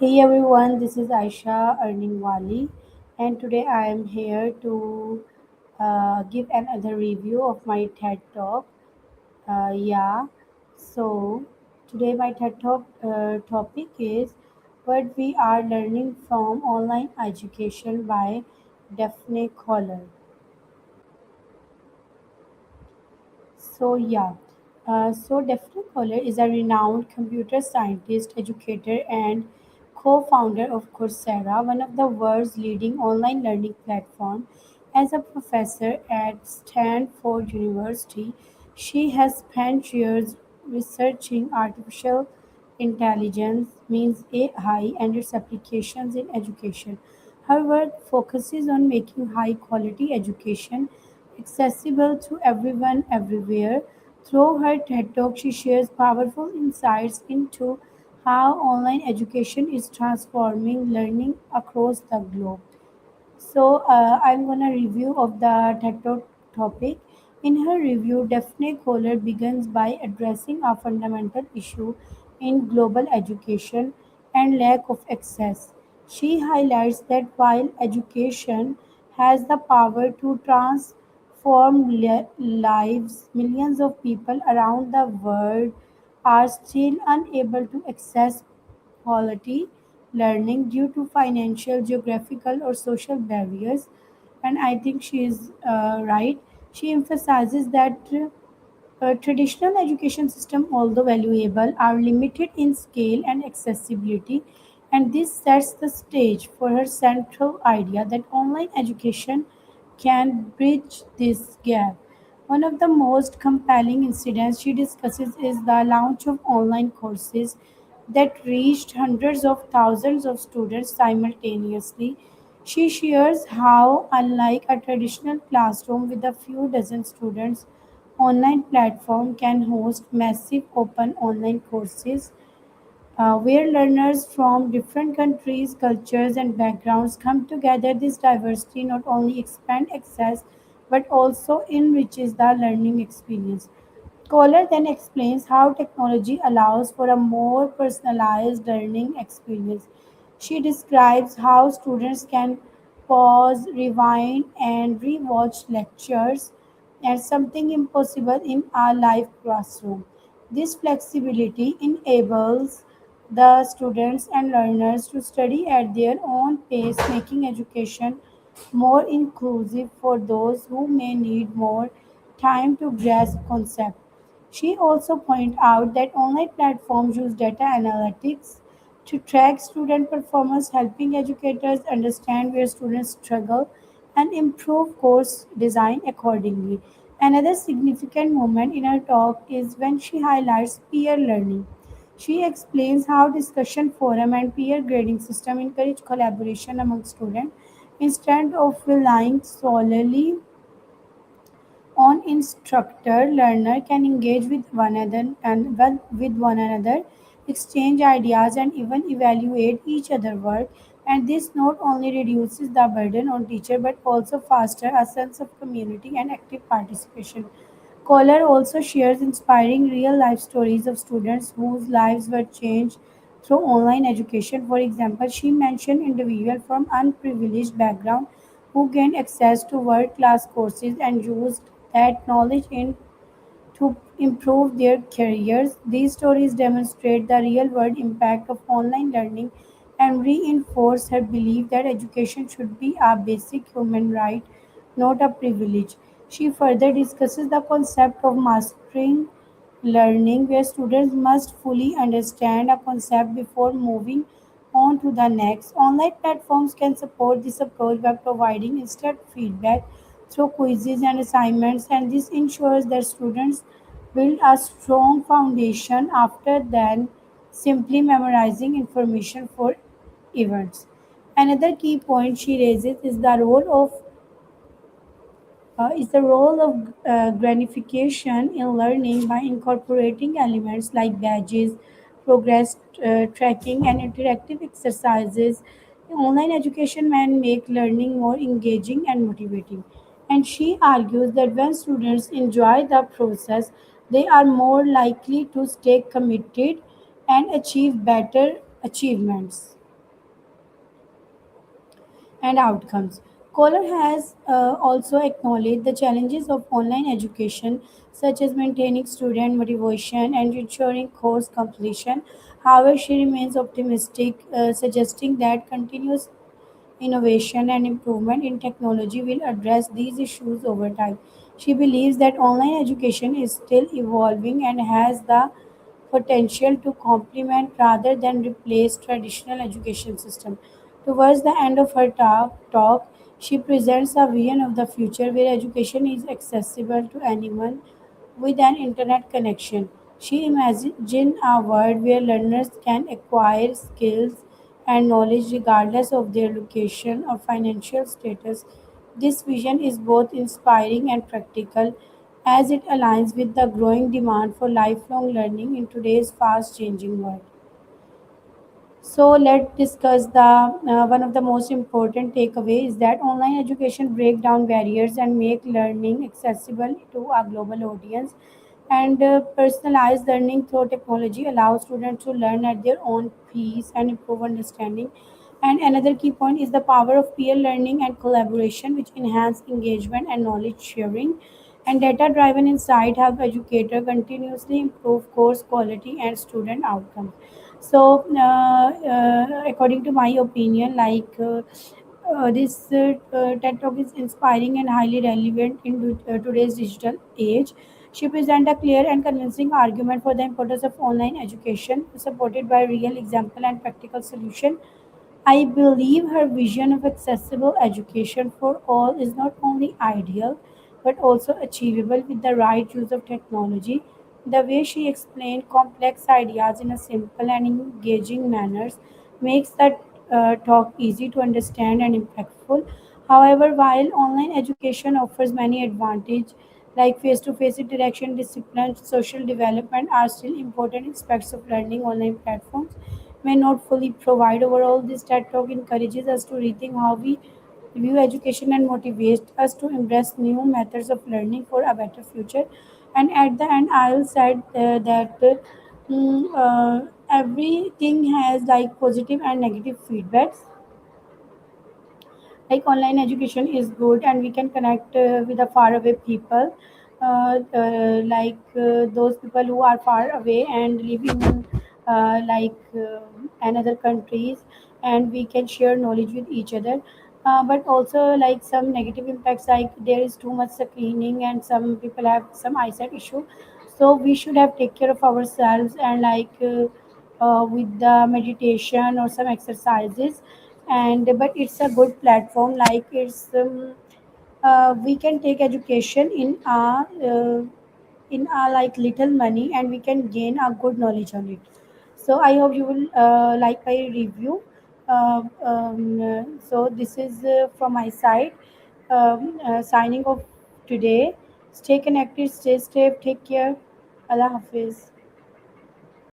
Hey everyone, this is Aisha Earning Wali, and today I am here to give another review of my TED Talk. Yeah, so today my TED Talk topic is what we are learning from online education by Daphne Koller. Daphne Koller is a renowned computer scientist, educator, and co-founder of Coursera, one of the world's leading online learning platforms. As a professor at Stanford University, she has spent years researching artificial intelligence, means AI, and its applications in education. Her work focuses on making high quality education accessible to everyone everywhere. Through her TED Talk, she shares powerful insights into how online education is transforming learning across the globe. I'm gonna review of the TED topic. In her review, Daphne Koller begins by addressing a fundamental issue in global education and lack of access. She highlights that while education has the power to transform lives, millions of people around the world are still unable to access quality learning due to financial, geographical, or social barriers. And I think she is right. She emphasizes that traditional education system, although valuable, are limited in scale and accessibility, and this sets the stage for her central idea that online education can bridge this gap. One of the most compelling incidents she discusses is the launch of online courses that reached hundreds of thousands of students simultaneously. She shares how, unlike a traditional classroom with a few dozen students, online platform can host massive open online courses where learners from different countries, cultures, and backgrounds come together. This diversity not only expands access but also enriches the learning experience. Kohler then explains how technology allows for a more personalized learning experience. She describes how students can pause, rewind, and rewatch lectures, and something impossible in our live classroom. This flexibility enables the students and learners to study at their own pace, making education more inclusive for those who may need more time to grasp concepts. She also pointed out that online platforms use data analytics to track student performance, helping educators understand where students struggle and improve course design accordingly. Another significant moment in her talk is when she highlights peer learning. She explains how discussion forum and peer grading system encourage collaboration among students instead of relying solely on instructor, learner can engage with one another, exchange ideas, and even evaluate each other work. And this not only reduces the burden on teacher but also foster a sense of community and active participation. Kohler also shares inspiring real life stories of students whose lives were changed through online education. For example, she mentioned individuals from unprivileged backgrounds who gained access to world class courses and used that knowledge to improve their careers. These stories demonstrate the real world impact of online learning and reinforce her belief that education should be a basic human right, not a privilege. She further discusses the concept of mastering learning, where students must fully understand a concept before moving on to the next. Online platforms can support this approach by providing instant feedback through quizzes and assignments, and this ensures that students build a strong foundation after then simply memorizing information for events. Another key point she raises is the role of gamification in learning by incorporating elements like badges, progress tracking, and interactive exercises. Online education can make learning more engaging and motivating. And she argues that when students enjoy the process, they are more likely to stay committed and achieve better achievements. and outcomes. Kohler has also acknowledged the challenges of online education, such as maintaining student motivation and ensuring course completion. However, she remains optimistic, suggesting that continuous innovation and improvement in technology will address these issues over time. She believes that online education is still evolving and has the potential to complement rather than replace traditional education system. Towards the end of her talk, she presents a vision of the future where education is accessible to anyone with an internet connection. She imagined a world where learners can acquire skills and knowledge regardless of their location or financial status. This vision is both inspiring and practical as it aligns with the growing demand for lifelong learning in today's fast changing world. So let's discuss the one of the most important takeaways is that online education break down barriers and make learning accessible to a global audience. And personalized learning through technology allows students to learn at their own pace and improve understanding. And another key point is the power of peer learning and collaboration, which enhance engagement and knowledge sharing. And data-driven insight help educator continuously improve course quality and student outcomes. So, according to my opinion, this TED Talk is inspiring and highly relevant in today's digital age. She presents a clear and convincing argument for the importance of online education, supported by real example and practical solution. I believe her vision of accessible education for all is not only ideal but also achievable with the right use of technology. The way she explained complex ideas in a simple and engaging manner makes the talk easy to understand and impactful. However, while online education offers many advantages like face-to-face interaction, discipline, social development are still important aspects of learning. Online platforms may not fully provide. Overall, this TED Talk encourages us to rethink how we view education and motivates us to embrace new methods of learning for a better future. And at the end, I'll say everything has like positive and negative feedbacks. Like online education is good and we can connect with the far away people, those people who are far away and live in another countries, and we can share knowledge with each other. But also like some negative impacts, like there is too much screening and some people have some eyesight issue, so we should have take care of ourselves and with the meditation or some exercises. And but it's a good platform, we can take education in a like little money and we can gain a good knowledge on it. So I hope you will like my review. So this is from my side, signing off today. Stay connected, stay safe, take care. Allah Hafiz.